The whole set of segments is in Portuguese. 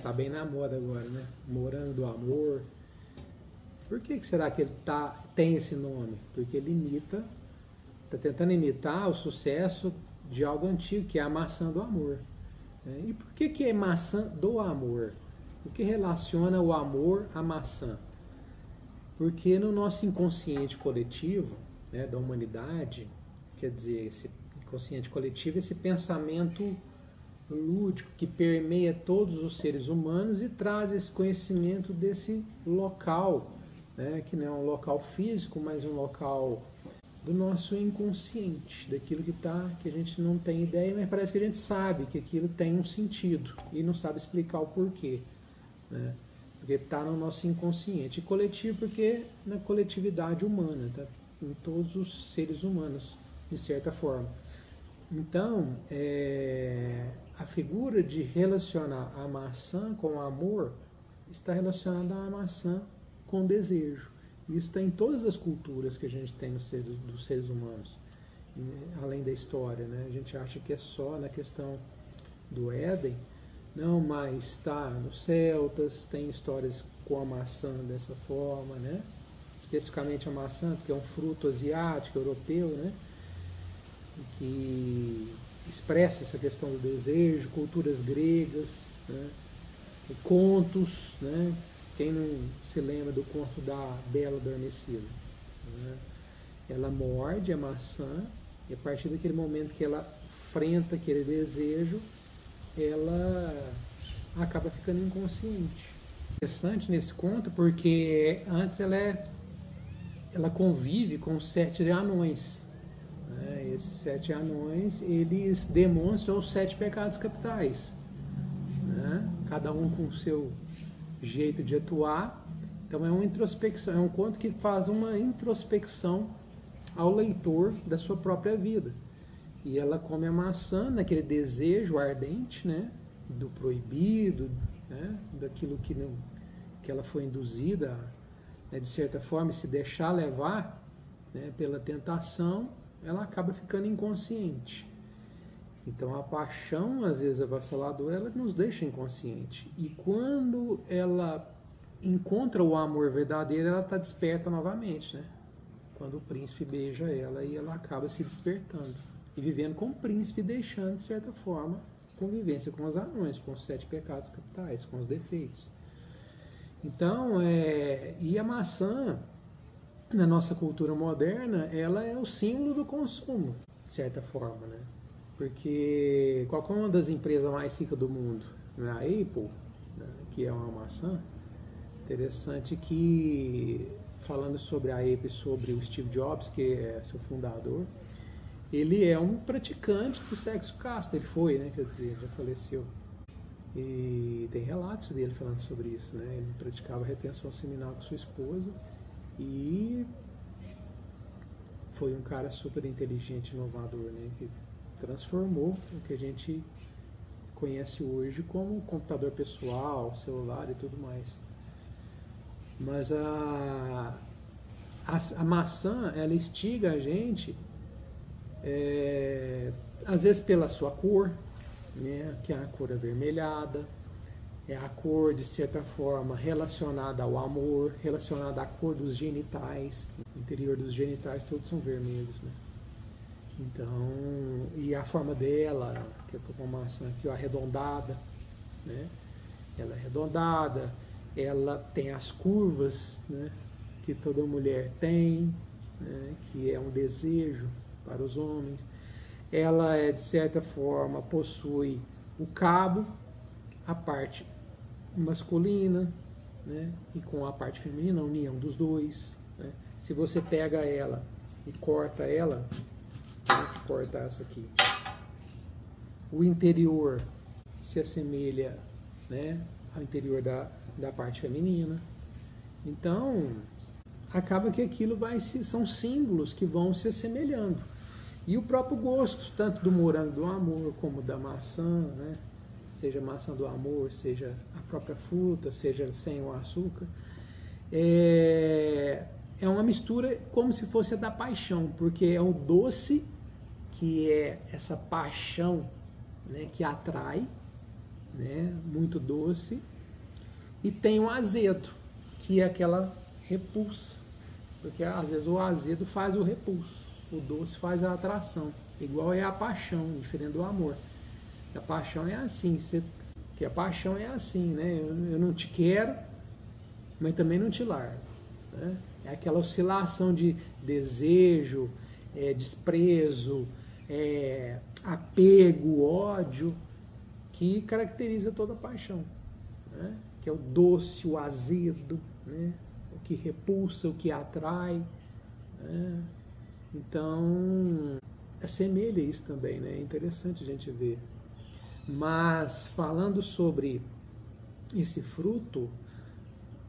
Tá bem na moda agora, né? Morango do amor. Por que será que ele tem esse nome? Porque ele tá tentando imitar o sucesso de algo antigo, que é a maçã do amor. Né? E por que é maçã do amor? O que relaciona o amor à maçã? Porque no nosso inconsciente coletivo, né, da humanidade, quer dizer, esse inconsciente coletivo, esse pensamento lúdico que permeia todos os seres humanos e traz esse conhecimento desse local, né, que não é um local físico, mas um local do nosso inconsciente, daquilo que a gente não tem ideia, mas parece que a gente sabe que aquilo tem um sentido e não sabe explicar o porquê, né? Porque está no nosso inconsciente. E coletivo porque na coletividade humana, tá? Em todos os seres humanos, de certa forma. Então, a figura de relacionar a maçã com o amor está relacionada à maçã com desejo. Isso está em todas as culturas que a gente tem dos seres humanos, além da história, né? A gente acha que é só na questão do Éden, não, mas está nos celtas, tem histórias com a maçã dessa forma, né? Especificamente a maçã, porque é um fruto asiático, europeu, né? Que expressa essa questão do desejo, culturas gregas, né? E contos, né? Quem não se lembra do conto da Bela Adormecida? Né? Ela morde a maçã e a partir daquele momento que ela enfrenta aquele desejo, ela acaba ficando inconsciente. Interessante nesse conto porque antes ela convive com 7 anões. Né? Esses 7 anões, eles demonstram os 7 pecados capitais. Né? Cada um com o seu jeito de atuar. Então é uma introspecção, é um conto que faz uma introspecção ao leitor da sua própria vida. E ela come a maçã naquele desejo ardente, né, do proibido, né, daquilo que ela foi induzida, né, de certa forma, se deixar levar, né, pela tentação, ela acaba ficando inconsciente. Então a paixão, às vezes avassaladora, ela nos deixa inconsciente. E quando ela encontra o amor verdadeiro, ela está desperta novamente, né? Quando o príncipe beija ela e ela acaba se despertando. E vivendo com o príncipe, deixando, de certa forma, convivência com os anões, com os 7 pecados capitais, com os defeitos. Então, e a maçã, na nossa cultura moderna, ela é o símbolo do consumo, de certa forma, né? Porque qual é uma das empresas mais ricas do mundo? A Apple, né, que é uma maçã. Interessante que, falando sobre a Apple, sobre o Steve Jobs, que é seu fundador, ele é um praticante do sexo casto. Ele foi, né? Quer dizer, já faleceu. E tem relatos dele falando sobre isso, né? Ele praticava retenção seminal com sua esposa e foi um cara super inteligente, inovador, né? Que transformou o que a gente conhece hoje como computador pessoal, celular e tudo mais. Mas a maçã, ela instiga a gente, às vezes pela sua cor, né, que é a cor avermelhada, é a cor, de certa forma, relacionada ao amor, relacionada à cor dos genitais. O interior dos genitais todos são vermelhos, né? Então, e a forma dela, que eu tô com uma maçã aqui, ó, arredondada, né? Ela é arredondada, ela tem as curvas, né, que toda mulher tem, né, que é um desejo para os homens. Ela de certa forma, possui o cabo, a parte masculina, né, e com a parte feminina, a união dos dois. Né? Se você pega ela e corta ela, vou cortar essa aqui, o interior se assemelha, né, ao interior da parte feminina. Então, acaba que aquilo são símbolos que vão se assemelhando. E o próprio gosto, tanto do morango do amor como da maçã, né? Seja a maçã do amor, seja a própria fruta, seja sem o açúcar, é uma mistura como se fosse a da paixão, porque é o doce, que é essa paixão, né, que atrai, né, muito doce, e tem o azedo, que é aquela repulsa, porque às vezes o azedo faz o repulso, o doce faz a atração, igual é a paixão, diferente do amor. A paixão é assim, que a paixão é assim, né? Eu não te quero, mas também não te largo, né? É aquela oscilação de desejo, desprezo, apego, ódio, que caracteriza toda a paixão, né? Que é o doce, o azedo, né? O que repulsa, o que atrai, né? Então, assemelha isso também, né? É interessante a gente ver. Mas, falando sobre esse fruto,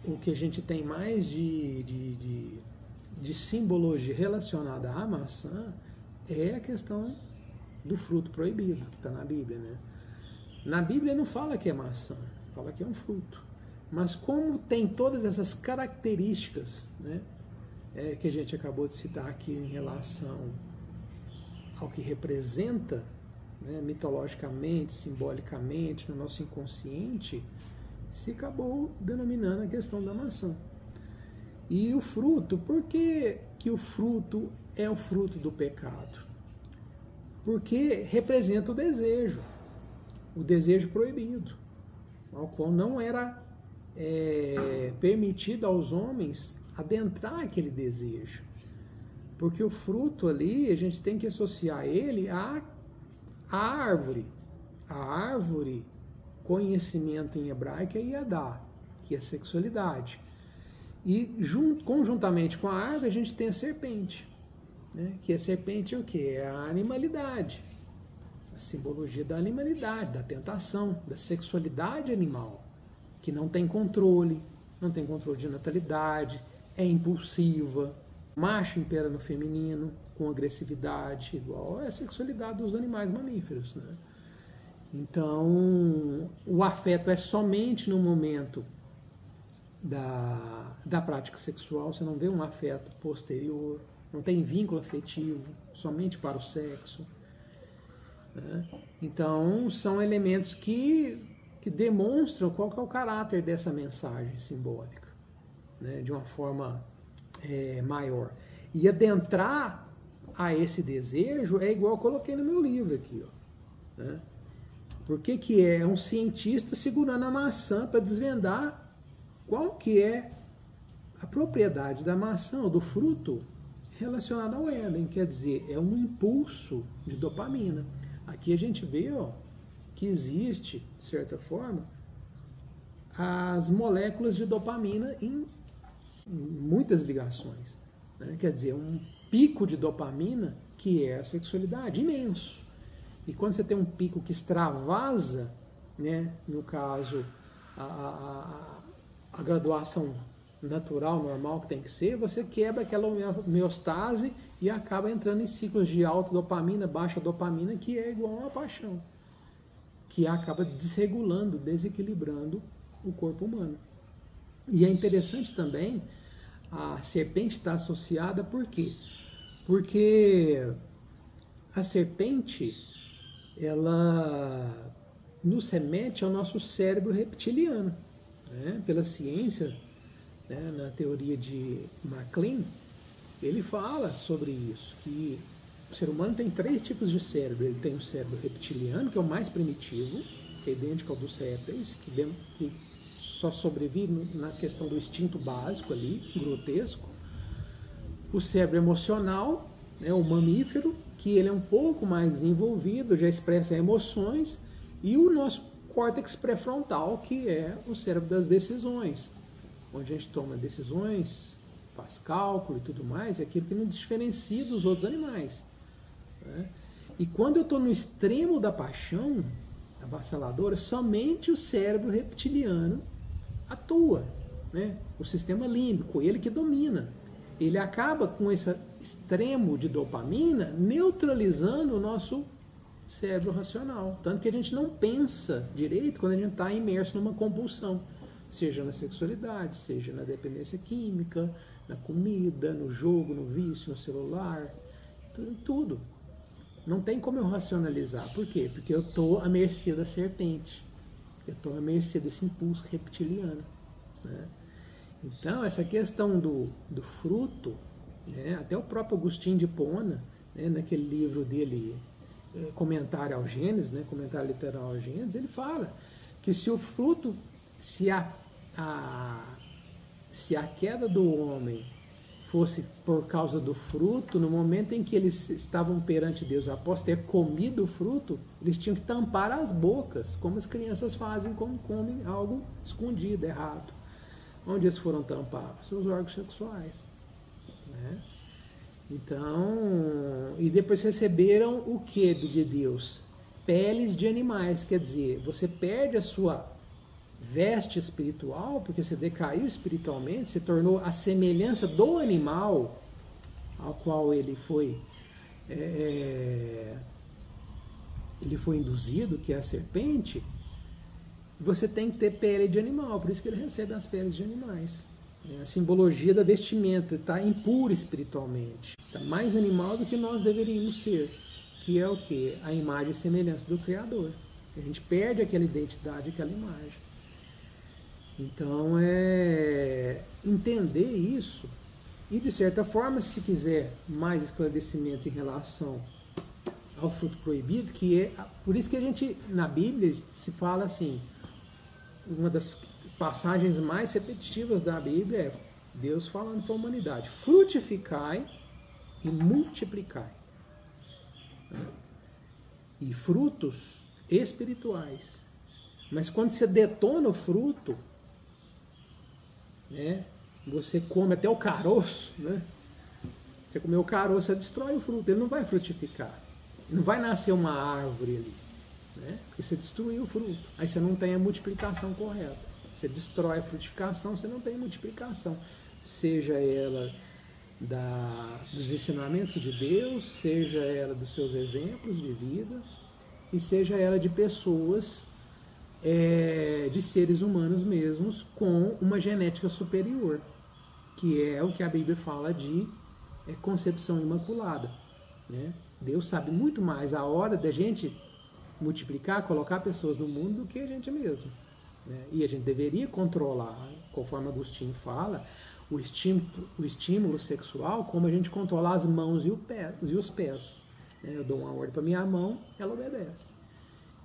o que a gente tem mais de simbologia relacionada à maçã é a questão do fruto proibido, que está na Bíblia, né? Na Bíblia não fala que é maçã, fala que é um fruto. Mas como tem todas essas características, né, que a gente acabou de citar aqui em relação ao que representa, né, mitologicamente, simbolicamente, no nosso inconsciente, se acabou denominando a questão da maçã. E o fruto, por que o fruto é o fruto do pecado? Porque representa o desejo proibido, ao qual não era permitido aos homens adentrar aquele desejo. Porque o fruto ali, a gente tem que associar ele à árvore. A árvore, conhecimento em hebraico, é Yadá, que é sexualidade. E conjuntamente com a árvore a gente tem a serpente, né? Que a serpente é o quê? É a animalidade, a simbologia da animalidade, da tentação, da sexualidade animal, que não tem controle de natalidade, é impulsiva, macho impera no feminino, com agressividade, igual é a sexualidade dos animais mamíferos, né? Então, o afeto é somente no momento da prática sexual, você não vê um afeto posterior, não tem vínculo afetivo, somente para o sexo, né? Então, são elementos que demonstram qual que é o caráter dessa mensagem simbólica, né? De uma forma maior. E adentrar a esse desejo é igual eu coloquei no meu livro aqui, ó, né? Por que é um cientista segurando a maçã para desvendar qual que é a propriedade da maçã ou do fruto relacionado ao Éden? Quer dizer, é um impulso de dopamina. Aqui a gente vê, ó, que existe, de certa forma, as moléculas de dopamina em muitas ligações, né? Quer dizer, um pico de dopamina que é a sexualidade, imenso. E quando você tem um pico que extravasa, né, no caso, a graduação natural, normal que tem que ser, você quebra aquela homeostase e acaba entrando em ciclos de alta dopamina, baixa dopamina, que é igual a uma paixão, que acaba desregulando, desequilibrando o corpo humano. E é interessante também, a serpente está associada, por quê? Porque a serpente, ela nos remete ao nosso cérebro reptiliano, né? Pela ciência, né? Na teoria de MacLean, ele fala sobre isso, que o ser humano tem 3 tipos de cérebro. Ele tem o cérebro reptiliano, que é o mais primitivo, que é idêntico ao dos répteis, que só sobrevive na questão do instinto básico ali, grotesco. O cérebro emocional, né, o mamífero, que ele é um pouco mais desenvolvido, já expressa emoções, e o nosso córtex pré-frontal, que é o cérebro das decisões, onde a gente toma decisões, faz cálculo e tudo mais, é aquilo que nos diferencia dos outros animais, né? E quando eu estou no extremo da paixão avassaladora, somente o cérebro reptiliano atua, né? O sistema límbico, ele que domina. Ele acaba com esse extremo de dopamina neutralizando o nosso cérebro racional. Tanto que a gente não pensa direito quando a gente está imerso numa compulsão, seja na sexualidade, seja na dependência química, na comida, no jogo, no vício, no celular, tudo. Não tem como eu racionalizar. Por quê? Porque eu estou à mercê da serpente. estão à mercê desse impulso reptiliano, né? Então, essa questão do fruto, né, até o próprio Agostinho de Hipona, né, naquele livro dele, Comentário ao Gênesis, né, Comentário Literal ao Gênesis, ele fala que se o fruto, se a queda do homem fosse por causa do fruto, no momento em que eles estavam perante Deus, após ter comido o fruto, eles tinham que tampar as bocas, como as crianças fazem quando comem algo escondido, errado. Onde eles foram tampar? Seus órgãos sexuais, né? Então, e depois receberam o que de Deus? Peles de animais, quer dizer, você perde a sua veste espiritual, porque você decaiu espiritualmente, se tornou a semelhança do animal ao qual ele foi induzido, que é a serpente. Você tem que ter pele de animal, por isso que ele recebe as peles de animais. A simbologia da vestimenta, está impuro espiritualmente, está mais animal do que nós deveríamos ser, que é o que? A imagem e semelhança do Criador. A gente perde aquela identidade, aquela imagem. Então, entender isso, e de certa forma, se quiser mais esclarecimentos em relação ao fruto proibido, que é por isso que a gente, na Bíblia, se fala assim, uma das passagens mais repetitivas da Bíblia é Deus falando para a humanidade: frutificai e multiplicai. E frutos espirituais. Mas quando você detona o fruto, né, você come até o caroço, né? Você comeu o caroço, você destrói o fruto, ele não vai frutificar. Não vai nascer uma árvore ali, né? Porque você destruiu o fruto. Aí você não tem a multiplicação correta. Você destrói a frutificação, você não tem multiplicação. Seja ela dos ensinamentos de Deus, seja ela dos seus exemplos de vida, e seja ela de pessoas, de seres humanos mesmos, com uma genética superior, que é o que a Bíblia fala de concepção imaculada, né? Deus sabe muito mais a hora da gente multiplicar, colocar pessoas no mundo do que a gente mesmo, né? E a gente deveria controlar, conforme Agostinho fala, o estímulo sexual, como a gente controla as mãos e os pés. Né? Eu dou uma ordem para minha mão, ela obedece.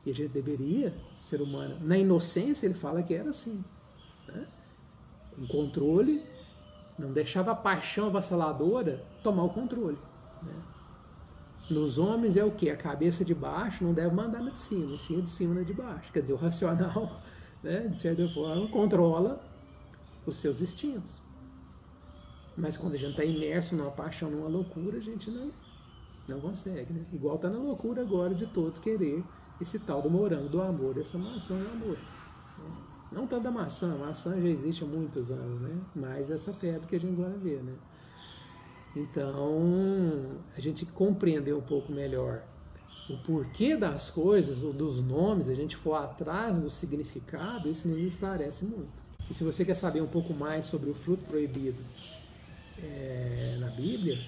E a gente deveria, ser humano, na inocência ele fala que era assim, né? Um controle, não deixava a paixão avassaladora tomar o controle, né? Nos homens é o que? A cabeça de baixo não deve mandar na de cima, e sim a de cima na de baixo. Quer dizer, o racional, né, de certa forma, controla os seus instintos. Mas quando a gente está imerso numa paixão, numa loucura, a gente não consegue, né? Igual está na loucura agora de todos querer esse tal do morango do amor, essa maçã do amor. Não tanto da maçã, a maçã já existe há muitos anos, né? Mas essa febre que a gente agora vê, né? Então, a gente compreender um pouco melhor o porquê das coisas, ou dos nomes, a gente for atrás do significado, isso nos esclarece muito. E se você quer saber um pouco mais sobre o fruto proibido na Bíblia,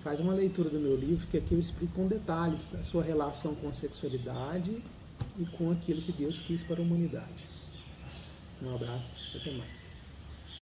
faz uma leitura do meu livro, que aqui eu explico com detalhes a sua relação com a sexualidade e com aquilo que Deus quis para a humanidade. Um abraço, até mais.